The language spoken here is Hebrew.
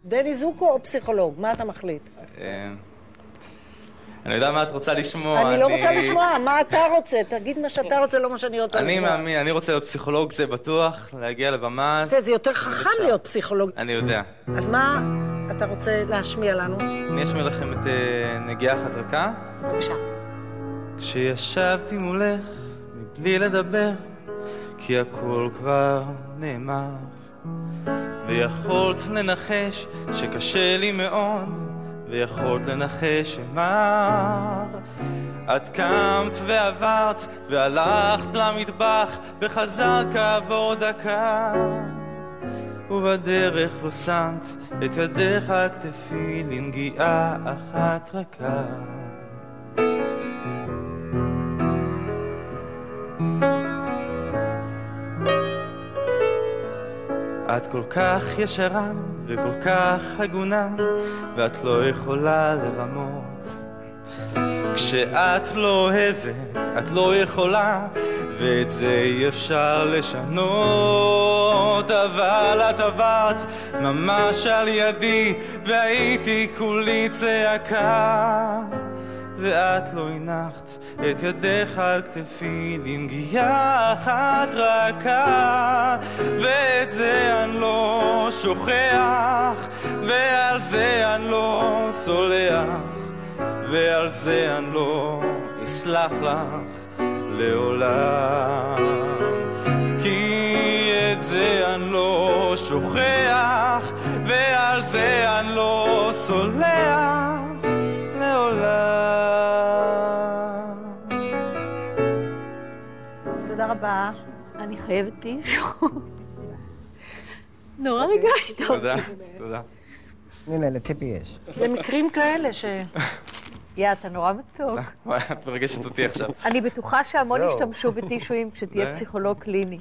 דני זוקו או פסיכולוג? מה אתה מחליט? אני יודע מה את רוצה לשמוע. אני לא רוצה לשמוע, מה אתה רוצה? תגיד מה שאתה רוצה, לא מה שאני רוצה לשמוע. אני מאמין, אני רוצה להיות פסיכולוג, זה בטוח, להגיע לבמה. זה יותר חכם להיות פסיכולוג. אני יודע. אז מה אתה רוצה להשמיע לנו? אני אשמיע לכם את נגיעה אחת רכה. בבקשה. כשישבתי מולך, מבלי לדבר, כי הכל כבר נאמר, ויכולת לנחש שקשה לי מאוד, ויכולת לנחש שמר. את קמת ועברת והלכת למטבח וחזרת כעבור דקה, ובדרך לא שמת את ידך על כתפי לנגיעה אחת רכה. את כל כך ישרה וכל כך הגונה, ואת לא יכולה לרמות. כשאת לא אוהבת, את לא יכולה, ואת זה אי אפשר לשנות. אבל את עברת ממש על ידי, והייתי כולי צעקה, ואת לא הנחת את ידך על כתפי לנגיעה אחת רכה. ואת זה אני לא שוכח, ועל זה אני לא סולח, ועל זה אני לא אסלח לך לעולם. כי את זה אני לא שוכח, ועל זה אני לא סולח לעולם. תודה רבה. אני חייבת מישהו. נורא ריגשת. תודה, תודה. הנה, לציפי יש. למקרים כאלה ש... יא, אתה נורא מתוק. את מרגשת אותי עכשיו. אני בטוחה שהמון ישתמשו בטישואים כשתהיה פסיכולוג קליני.